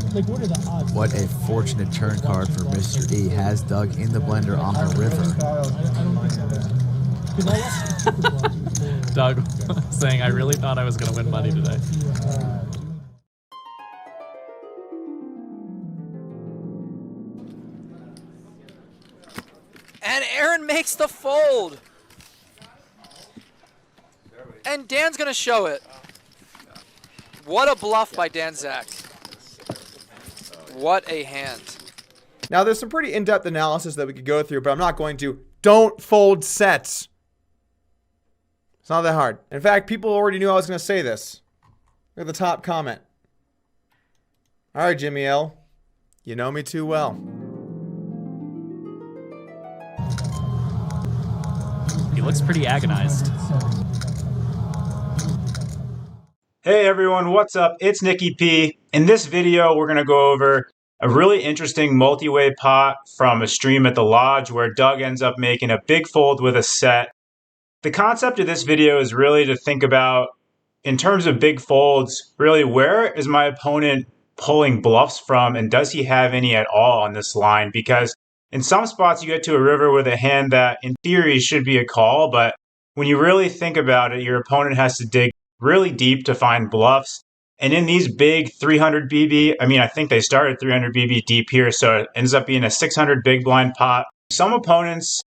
What a fortunate turn card for Mr. E. Has Doug in the blender on the river. Doug saying, I really thought I was going to win money today. And Aaron makes the fold. And Dan's going to show it. What a bluff by Dan Zach. What a hand. Now, there's some pretty in-depth analysis that we could go through, but I'm not going to. Don't fold sets. It's not that hard. In fact, people already knew I was going to say this. Look at the top comment. All right, Jimmy L. You know me too well. He looks pretty agonized. Hey everyone, what's up? It's Nicky P. In this video, we're going to go over a really interesting multi-way pot from a stream at the lodge where Doug ends up making a big fold with a set. The concept of this video is really to think about, in terms of big folds, really where is my opponent pulling bluffs from, and does he have any at all on this line? Because in some spots you get to a river with a hand that in theory should be a call, but when you really think about it, your opponent has to dig really deep to find bluffs. And in these big 300 BB, I think they started 300 BB deep here, so it ends up being a 600 big blind pot. Some opponents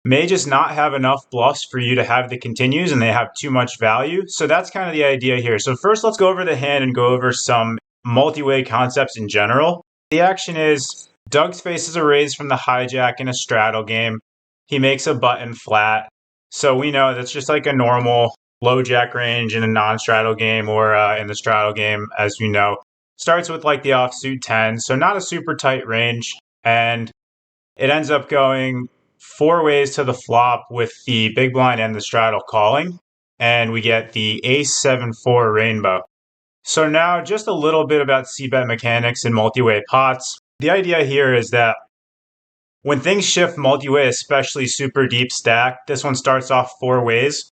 may just not have enough bluffs for you to have the continues, and they have too much value. So that's kind of the idea here. So first, let's go over the hand and go over some multi-way concepts in general. The action is Doug's faces a raise from the hijack in a straddle game. He makes a button flat. So we know that's just like a normal low jack range in a non-straddle game, or in the straddle game, as you know. Starts with like the offsuit 10, so not a super tight range. And it ends up going 4 ways to the flop with the big blind and the straddle calling. And we get the ace 7-4 rainbow. So now just a little bit about c-bet mechanics in multi-way pots. The idea here is that when things shift multi-way, especially super deep stack, this one starts off 4 ways.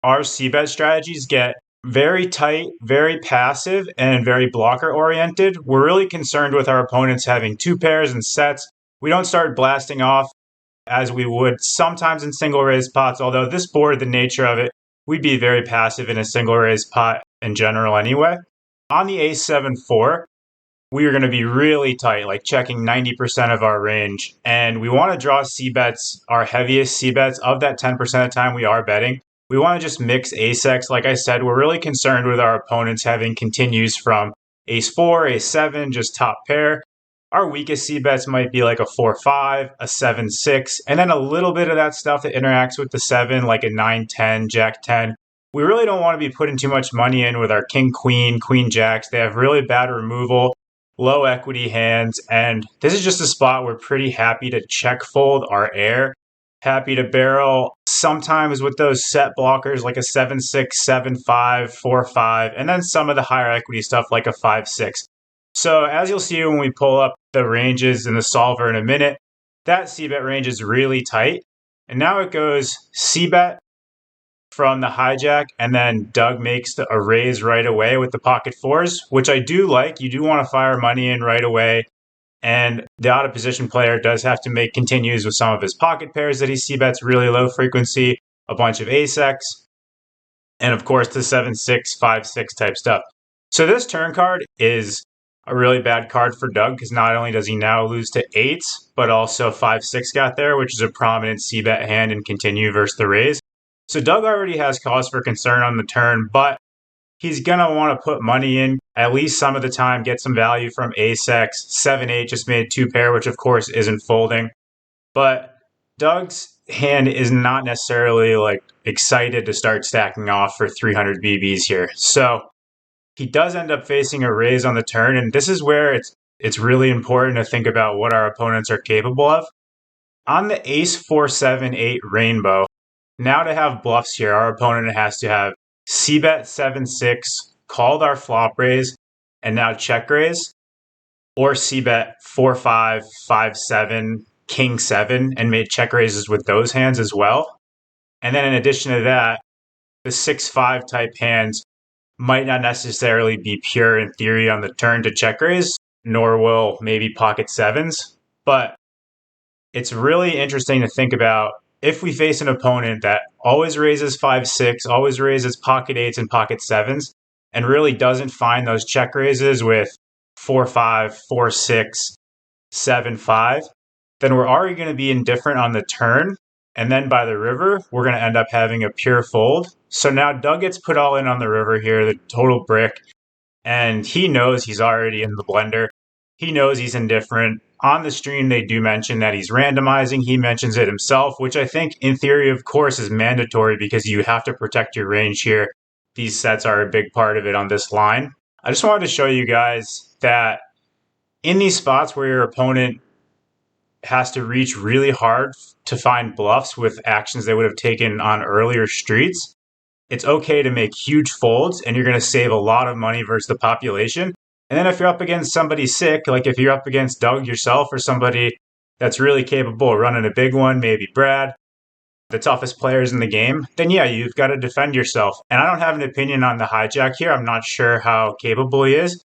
Our c-bet strategies get very tight, very passive, and very blocker oriented. We're really concerned with our opponents having 2 pairs and sets. We don't start blasting off as we would sometimes in single raise pots, although this board, the nature of it, we'd be very passive in a single raise pot in general anyway. On the ace 7-4, we are going to be really tight, like checking 90% of our range. And we want to draw c-bets, our heaviest c-bets. Of that 10% of the time we are betting, we want to just mix ace-x. Like I said, we're really concerned with our opponents having continues from ace-4, ace-7, just top pair. Our weakest c-bets might be like a 4-5, a 7-6, and then a little bit of that stuff that interacts with the 7, like a 9-10, jack-10. We really don't want to be putting too much money in with our king-queen, queen-jacks. They have really bad removal, low equity hands, and this is just a spot we're pretty happy to check fold our air. Happy to barrel sometimes with those set blockers like a 7-6, 7-5, 4-5, and then some of the higher equity stuff like a 5-6. So as you'll see when we pull up the ranges in the solver in a minute, that c-bet range is really tight. And now it goes c-bet from the hijack, and then Doug makes a raise right away with the pocket 4s, which I do like. You do want to fire money in right away. And the out of position player does have to make continues with some of his pocket pairs that he c-bets really low frequency, a bunch of ace-x, and of course the 7-6, 5-6 type stuff. So this turn card is a really bad card for Doug, because not only does he now lose to 8s, but also 5-6 got there, which is a prominent c-bet hand in continue versus the raise. So Doug already has cause for concern on the turn, but he's going to want to put money in at least some of the time, get some value from ace-x. 7-8 just made 2 pair, which of course isn't folding. But Doug's hand is not necessarily like excited to start stacking off for 300 BBs here. So he does end up facing a raise on the turn, and this is where it's really important to think about what our opponents are capable of. On the ace 4-7-8 rainbow, now to have bluffs here, our opponent has to have c-bet 7-6, called our flop raise, and now check raise, or c-bet 4-5, 5-7, king 7, and made check raises with those hands as well. And then in addition to that, the 6-5 type hands might not necessarily be pure in theory on the turn to check raise. nor will maybe pocket sevens. But it's really interesting to think about if we face an opponent that always raises 5-6, always raises pocket eights and pocket sevens, and really doesn't find those check raises with 4-5, 4-6, 7-5, then we're already going to be indifferent on the turn. And then by the river, we're going to end up having a pure fold. So now Doug gets put all in on the river here, the total brick. And he knows he's already in the blender. He knows he's indifferent. On the stream, they do mention that he's randomizing. He mentions it himself, which I think in theory, of course, is mandatory because you have to protect your range here. These sets are a big part of it on this line. I just wanted to show you guys that in these spots where your opponent has to reach really hard to find bluffs with actions they would have taken on earlier streets, it's okay to make huge folds and you're going to save a lot of money versus the population. And then if you're up against somebody sick, like if you're up against Doug yourself or somebody that's really capable of running a big one, maybe Brad, the toughest players in the game, then yeah, you've got to defend yourself. And I don't have an opinion on the hijack here. I'm not sure how capable he is.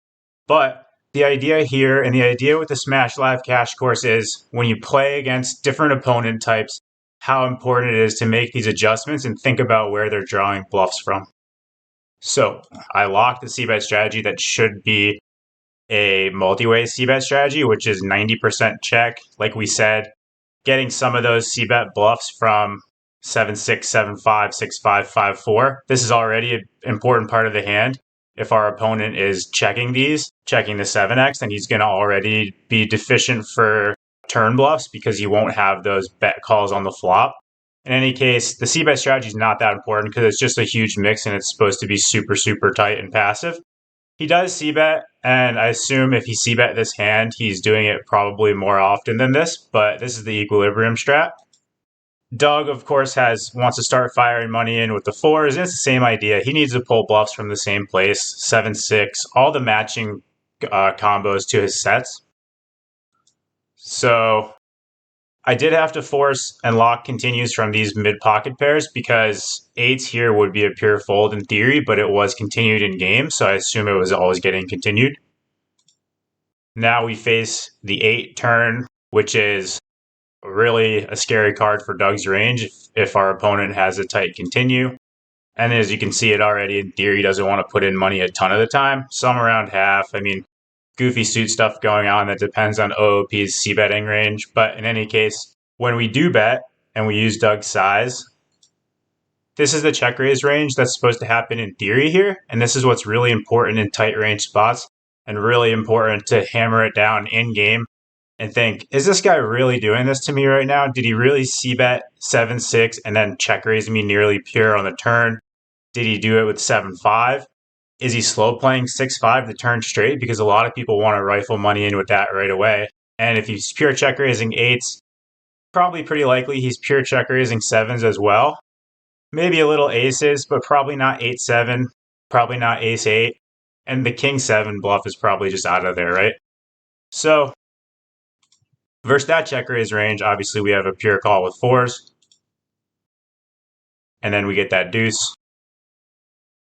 But the idea here and the idea with the Smash Live Cash course is when you play against different opponent types, how important it is to make these adjustments and think about where they're drawing bluffs from. So I locked the c-bet strategy that should be a multi-way c-bet strategy, which is 90% check. Like we said, getting some of those c-bet bluffs from 7-6, 7-5, 6-5, 5-4. This is already an important part of the hand. If our opponent is checking these, checking the 7x, then he's going to already be deficient for turn bluffs because he won't have those bet calls on the flop. In any case, the c-bet strategy is not that important because it's just a huge mix and it's supposed to be super, super tight and passive. He does c-bet, and I assume if he c-bet this hand, he's doing it probably more often than this, but this is the equilibrium strat. Doug, of course, wants to start firing money in with the fours. It's the same idea. He needs to pull bluffs from the same place, 7-6, all the matching combos to his sets. So I did have to force and lock continues from these mid-pocket pairs because eights here would be a pure fold in theory, but it was continued in game, so I assume it was always getting continued. Now we face the 8 turn, which is really a scary card for Doug's range if our opponent has a tight continue. And as you can see it already, in theory, he doesn't want to put in money a ton of the time. Some around half. I mean, goofy suit stuff going on that depends on OOP's c-betting range. But in any case, when we do bet and we use Doug's size, this is the check raise range that's supposed to happen in theory here. And this is what's really important in tight range spots and really important to hammer it down in game and think, is this guy really doing this to me right now? Did he really c-bet 7-6 and then check raise me nearly pure on the turn? Did he do it with 7-5? Is he slow playing 6-5 the turn straight? Because a lot of people want to rifle money in with that right away. And if he's pure check raising 8s, probably pretty likely he's pure check raising 7s as well. Maybe a little aces, but probably not 8-7, probably not ace-8. And the king-7 bluff is probably just out of there, right? So versus that check raise range, obviously we have a pure call with 4s. And then we get that deuce.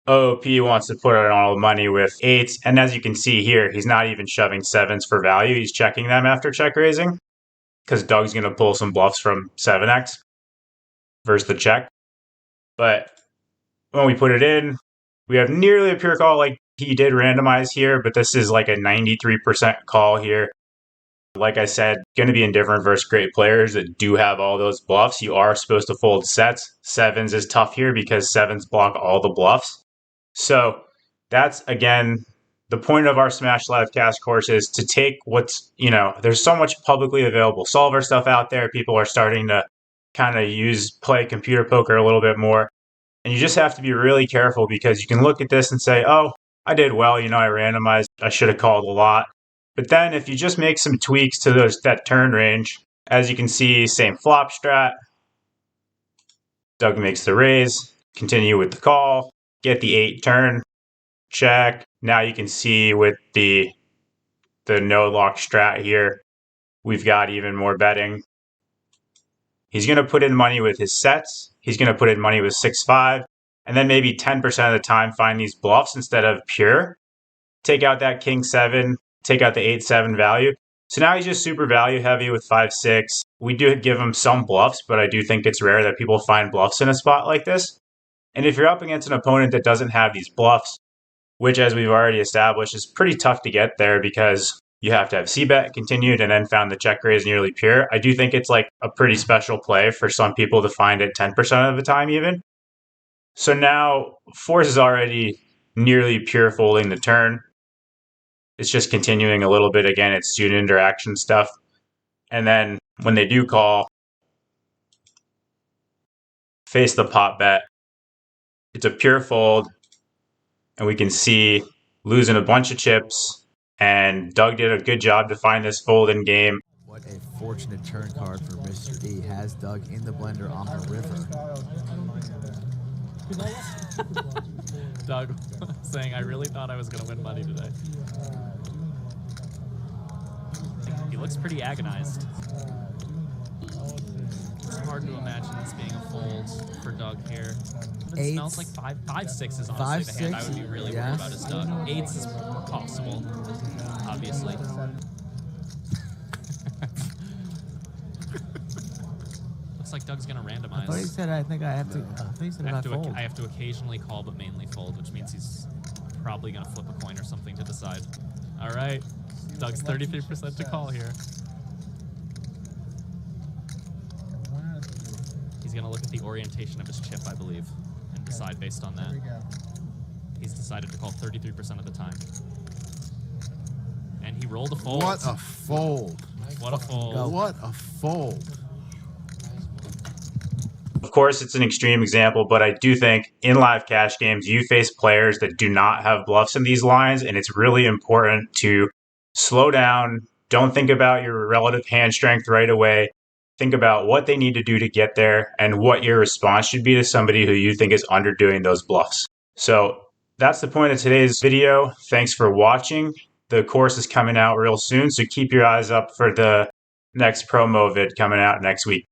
OOP wants to put in all the money with 8s. And as you can see here, he's not even shoving 7s for value. He's checking them after check raising because Doug's going to pull some bluffs from 7x versus the check. But when we put it in, we have nearly a pure call like he did randomize here, but this is like a 93% call here. Like I said, going to be indifferent versus great players that do have all those bluffs. You are supposed to fold sets. 7s is tough here because 7s block all the bluffs. So that's, again, the point of our Smash Live Cash course is to take what's, there's so much publicly available solver stuff out there. People are starting to kind of play computer poker a little bit more. And you just have to be really careful because you can look at this and say, oh, I did well. I randomized. I should have called a lot. But then if you just make some tweaks to that turn range, as you can see, same flop strat. Doug makes the raise, continue with the call, get the 8 turn, check. Now you can see with the no lock strat here, we've got even more betting. He's going to put in money with his sets. He's going to put in money with 6-5, and then maybe 10% of the time find these bluffs instead of pure. Take out that king 7. take out the 8-7 value. So now he's just super value heavy with 5-6. We do give him some bluffs, but I do think it's rare that people find bluffs in a spot like this. And if you're up against an opponent that doesn't have these bluffs, which as we've already established is pretty tough to get there because you have to have c-bet continued and then found the check raise nearly pure. I do think it's like a pretty special play for some people to find it 10% of the time even. So now Force is already nearly pure folding the turn. It's just continuing a little bit. Again, it's student interaction stuff. And then when they do call, face the pot bet. It's a pure fold. And we can see losing a bunch of chips. And Doug did a good job to find this fold in game. What a fortunate turn card for Mr. E. Has Doug in the blender on the river. Doug saying, I really thought I was going to win money today. He looks pretty agonized. It's hard to imagine this being a fold for Doug here. But it smells like 5-6 is honestly the hand I would be really worried about is Doug. 8s is possible, obviously. Looks like Doug's gonna randomize. I thought he said I have to occasionally call, but mainly fold, which means he's probably gonna flip a coin or something to decide. All right, Doug's 33% to call here. He's gonna look at the orientation of his chip, I believe, and decide based on that. He's decided to call 33% of the time. And he rolled a fold. What a fold. What a fold. What a fold. Of course, it's an extreme example, but I do think in live cash games, you face players that do not have bluffs in these lines, and it's really important to slow down. Don't think about your relative hand strength right away. Think about what they need to do to get there and what your response should be to somebody who you think is underdoing those bluffs. So that's the point of today's video. Thanks for watching. The course is coming out real soon, so keep your eyes up for the next promo vid coming out next week.